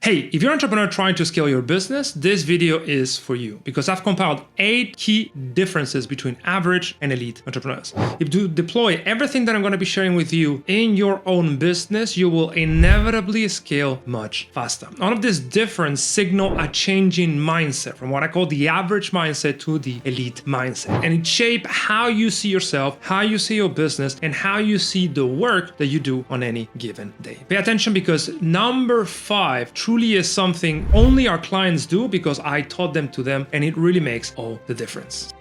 Hey, if you're an entrepreneur trying to scale your business, this video is for you because I've compiled 8 key differences between average and elite entrepreneurs. If you deploy everything that I'm going to be sharing with you in your own business, you will inevitably scale much faster. All of these differences signal a changing mindset from what I call the average mindset to the elite mindset. And it shapes how you see yourself, how you see your business, and how you see the work that you do on any given day. Pay attention because number 5 truly is something only our clients do because I taught them to them, and it really makes all the difference.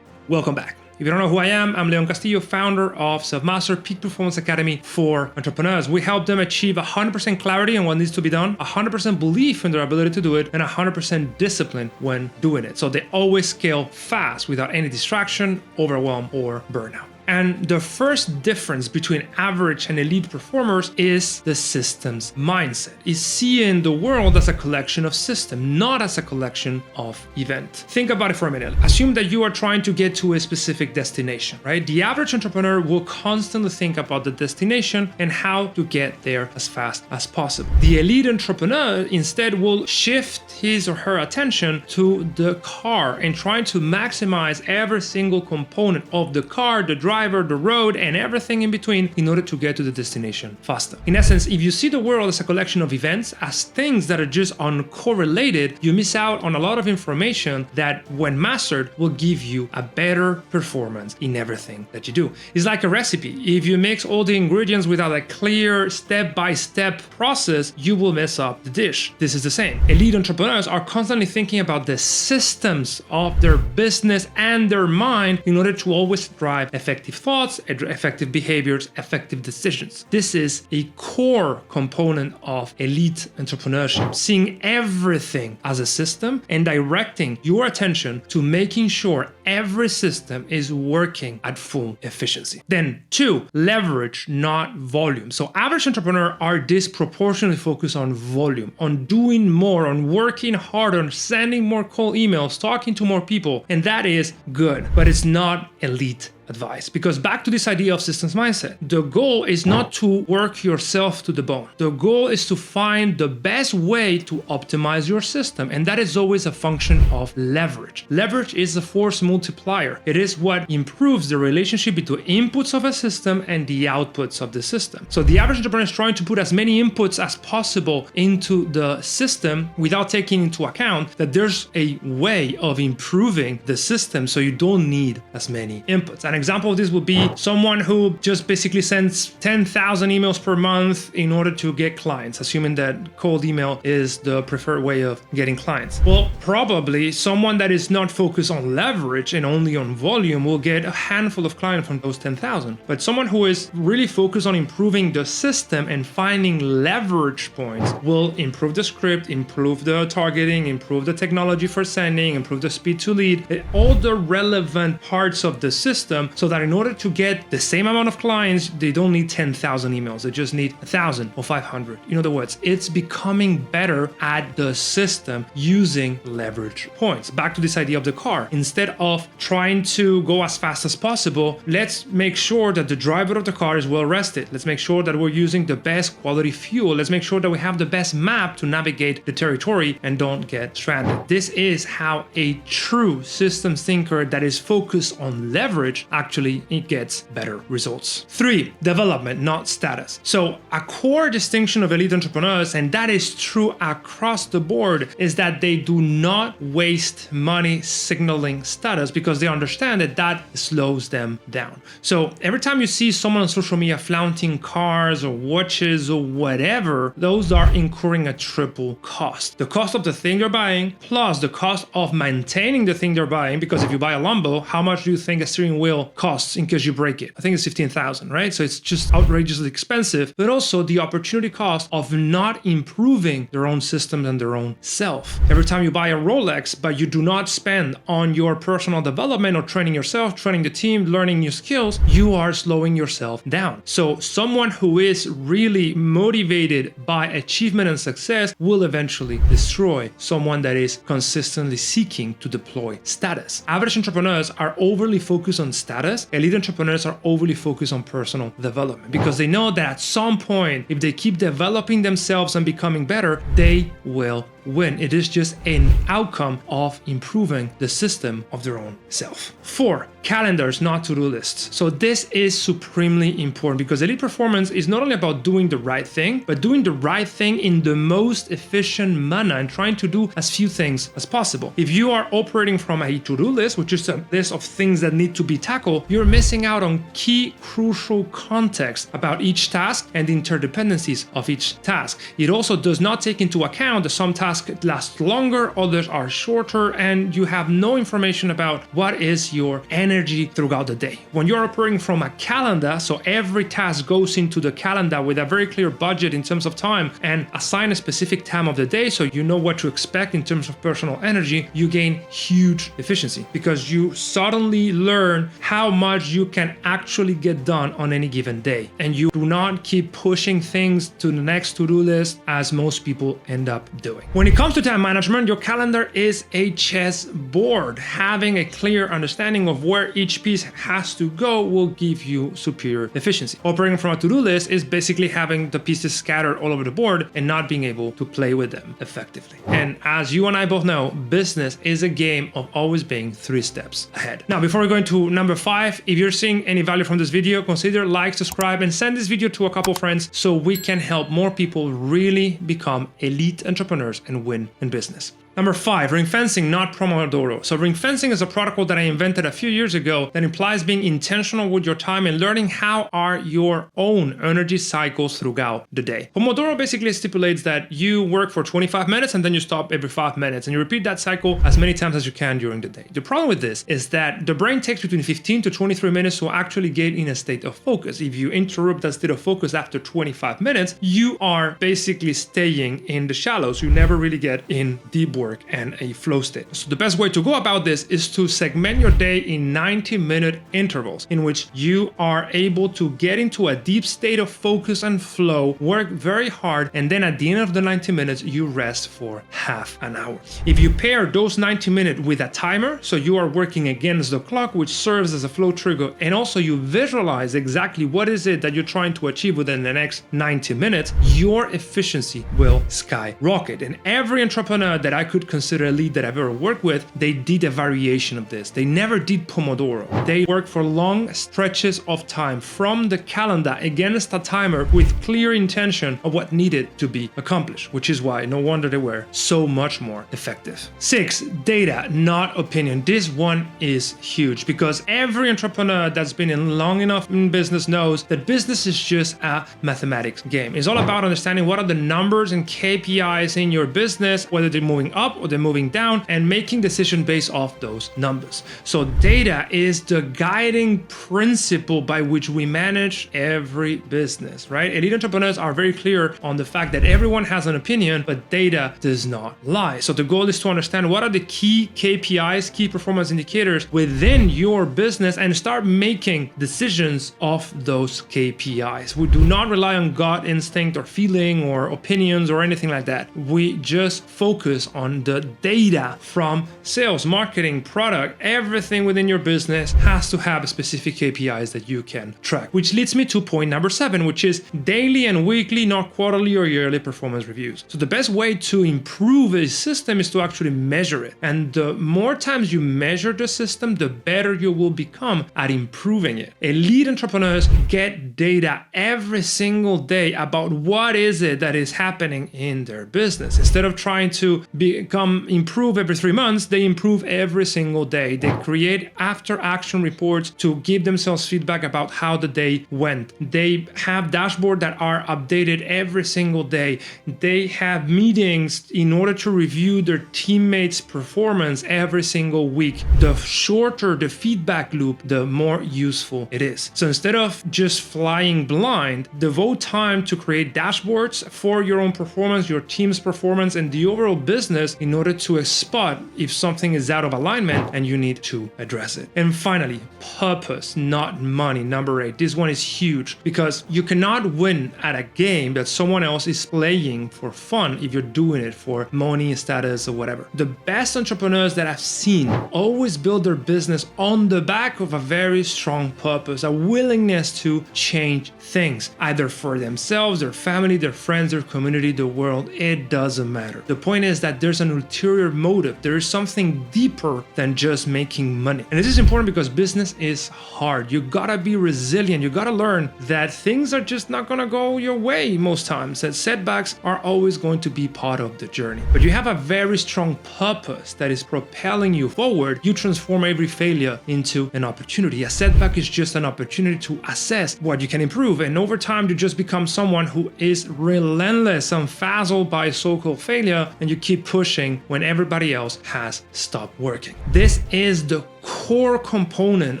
Welcome back. If you don't know who I am, I'm Castillo, founder of Selfmastered Peak Performance Academy for entrepreneurs. We help them achieve 100% clarity on what needs to be done, 100% belief in their ability to do it, and 100% discipline when doing it. So they always scale fast without any distraction, overwhelm, or burnout. And the first difference between average and elite performers is the systems mindset. Is seeing the world as a collection of systems, not as a collection of events. Think about it for a minute. Assume that you are trying to get to a specific destination, right? The average entrepreneur will constantly think about the destination and how to get there as fast as possible. The elite entrepreneur instead will shift his or her attention to the car and trying to maximize every single component of the car, the driver, the road, and everything in between in order to get to the destination faster. In essence, if you see the world as a collection of events, as things that are just uncorrelated, you miss out on a lot of information that, when mastered, will give you a better performance in everything that you do. It's like a recipe. If you mix all the ingredients without a clear step-by-step process, you will mess up the dish. This is the same. Elite entrepreneurs are constantly thinking about the systems of their business and their mind in order to always drive effective thoughts, effective behaviors, effective decisions. This is a core component of elite entrepreneurship, seeing everything as a system and directing your attention to making sure every system is working at full efficiency. Then 2, leverage, not volume. So average entrepreneurs are disproportionately focused on volume, on doing more, on working harder, on sending more cold emails, talking to more people, and that is good, but it's not elite advice. Because back to this idea of systems mindset, the goal is not to work yourself to the bone. The goal is to find the best way to optimize your system, and that is always a function of leverage. Leverage is a force multiplier. It is what improves the relationship between inputs of a system and the outputs of the system. So the average entrepreneur is trying to put as many inputs as possible into the system without taking into account that there's a way of improving the system so you don't need as many inputs. An example of this would be someone who just basically sends 10,000 emails per month in order to get clients, assuming that cold email is the preferred way of getting clients. Well, probably someone that is not focused on leverage and only on volume will get a handful of clients from those 10,000. But someone who is really focused on improving the system and finding leverage points will improve the script, improve the targeting, improve the technology for sending, improve the speed to lead, all the relevant parts of the system, so that in order to get the same amount of clients, they don't need 10,000 emails. They just need 1,000 or 500. In other words, it's becoming better at the system using leverage points. Back to this idea of the car. Instead of trying to go as fast as possible, let's make sure that the driver of the car is well rested. Let's make sure that we're using the best quality fuel. Let's make sure that we have the best map to navigate the territory and don't get stranded. This is how a true systems thinker that is focused on leverage actually it gets better results. 3, development, not status. So a core distinction of elite entrepreneurs, and that is true across the board, is that they do not waste money signaling status because they understand that that slows them down. So every time you see someone on social media flaunting cars or watches or whatever, those are incurring a triple cost. The cost of the thing they're buying plus the cost of maintaining the thing they're buying, because if you buy a Lambo, how much do you think a steering wheel costs in case you break it? I think it's 15,000, right? So it's just outrageously expensive, but also the opportunity cost of not improving their own systems and their own self. Every time you buy a Rolex, but you do not spend on your personal development or training yourself, training the team, learning new skills, you are slowing yourself down. So someone who is really motivated by achievement and success will eventually destroy someone that is consistently seeking to deploy status. Average entrepreneurs are overly focused on status status, elite entrepreneurs are overly focused on personal development because they know that at some point, if they keep developing themselves and becoming better, they will win. It is just an outcome of improving the system of their own self. 4, calendars, not to-do lists. So this is supremely important because elite performance is not only about doing the right thing, but doing the right thing in the most efficient manner and trying to do as few things as possible. If you are operating from a to-do list, which is a list of things that need to be tackled, you're missing out on key crucial context about each task and the interdependencies of each task. It also does not take into account that some tasks last longer, others are shorter, and you have no information about what is your energy throughout the day. When you're operating from a calendar, so every task goes into the calendar with a very clear budget in terms of time and assign a specific time of the day so you know what to expect in terms of personal energy, you gain huge efficiency because you suddenly learn how much you can actually get done on any given day. And you do not keep pushing things to the next to-do list as most people end up doing. When it comes to time management, your calendar is a chessboard. Having a clear understanding of where each piece has to go will give you superior efficiency. Operating from a to-do list is basically having the pieces scattered all over the board and not being able to play with them effectively. And as you and I both know, business is a game of always being 3 steps ahead. Now, before we go into number 5, if you're seeing any value from this video, consider like, subscribe, and send this video to a couple friends so we can help more people really become elite entrepreneurs and win in business. Number 5, ring fencing, not Pomodoro. So ring fencing is a protocol that I invented a few years ago that implies being intentional with your time and learning how are your own energy cycles throughout the day. Pomodoro basically stipulates that you work for 25 minutes and then you stop every 5 minutes and you repeat that cycle as many times as you can during the day. The problem with this is that the brain takes between 15 to 23 minutes to actually get in a state of focus. If you interrupt that state of focus after 25 minutes, you are basically staying in the shallows. You never really get in deep work and a flow state. So the best way to go about this is to segment your day in 90-minute intervals in which you are able to get into a deep state of focus and flow, work very hard, and then at the end of the 90 minutes, you rest for half an hour. If you pair those 90 minutes with a timer, so you are working against the clock, which serves as a flow trigger, and also you visualize exactly what is it that you're trying to achieve within the next 90 minutes, your efficiency will skyrocket. And every entrepreneur that I could consider a lead that I've ever worked with, they did a variation of this. They never did Pomodoro. They worked for long stretches of time from the calendar against a timer with clear intention of what needed to be accomplished, which is why no wonder they were so much more effective. 6, data, not opinion. This one is huge because every entrepreneur that's been in long enough in business knows that business is just a mathematics game. It's all about understanding what are the numbers and KPIs in your business, whether they're moving up or they're moving down, and making decisions based off those numbers. So data is the guiding principle by which we manage every business, right? Elite entrepreneurs are very clear on the fact that everyone has an opinion, but data does not lie. So the goal is to understand what are the key KPIs, key performance indicators within your business and start making decisions of those KPIs. We do not rely on gut instinct or feeling or opinions or anything like that. We just focus on the data from sales, marketing, product, everything within your business has to have specific KPIs that you can track. Which leads me to point number 7, which is daily and weekly, not quarterly or yearly performance reviews. So the best way to improve a system is to actually measure it. And the more times you measure the system, the better you will become at improving it. Elite entrepreneurs get data every single day about what is it that is happening in their business. Instead of trying to improve every 3 months, they improve every single day. They create after action reports to give themselves feedback about how the day went. They have dashboards that are updated every single day. They have meetings in order to review their teammates' performance every single week. The shorter the feedback loop, the more useful it is. So instead of just flying blind, devote time to create dashboards for your own performance, your team's performance, and the overall business purpose in order to spot if something is out of alignment and you need to address it. And finally, purpose, not money. Number 8. This one is huge because you cannot win at a game that someone else is playing for fun if you're doing it for money, status, or whatever. The best entrepreneurs that I've seen always build their business on the back of a very strong purpose, a willingness to change things, either for themselves, their family, their friends, their community, the world. It doesn't matter. The point is that there's an ulterior motive. There is something deeper than just making money. And this is important because business is hard. You gotta be resilient. You gotta learn that things are just not gonna go your way most times, that setbacks are always going to be part of the journey. But you have a very strong purpose that is propelling you forward. You transform every failure into an opportunity. A setback is just an opportunity to assess what you can improve. And over time, you just become someone who is relentless, unfazzled by so-called failure, and you keep pushing when everybody else has stopped working. This is the core component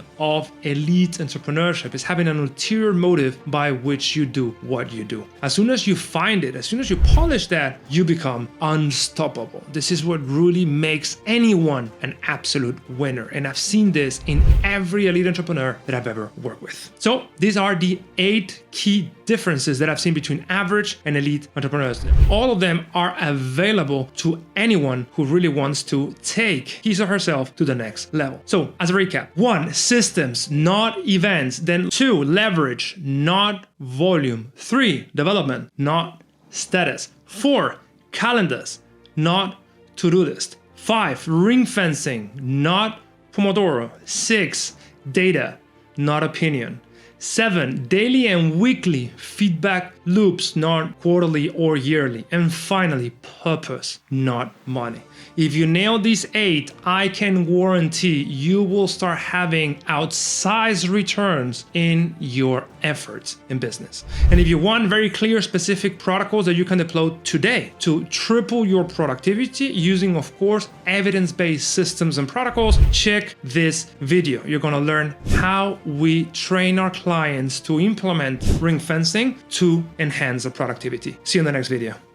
of elite entrepreneurship, is having an ulterior motive by which you do what you do. As soon as you find it, as soon as you polish that, you become unstoppable. This is what really makes anyone an absolute winner. And I've seen this in every elite entrepreneur that I've ever worked with. So these are the 8 key differences that I've seen between average and elite entrepreneurs. All of them are available to anyone who really wants to take his or herself to the next level. So as a recap, 1, systems, not events. Then 2, leverage, not volume. 3, development, not status. 4, calendars, not to-do list. 5, ring fencing, not Pomodoro. 6, data, not opinion. 7, daily and weekly feedback loops, not quarterly or yearly. And finally, purpose, not money. If you nail these 8, I can guarantee you will start having outsized returns in your efforts in business. And if you want very clear, specific protocols that you can deploy today to triple your productivity using, of course, evidence-based systems and protocols, check this video. You're going to learn how we train our clients to implement ring fencing to enhance the productivity. See you in the next video.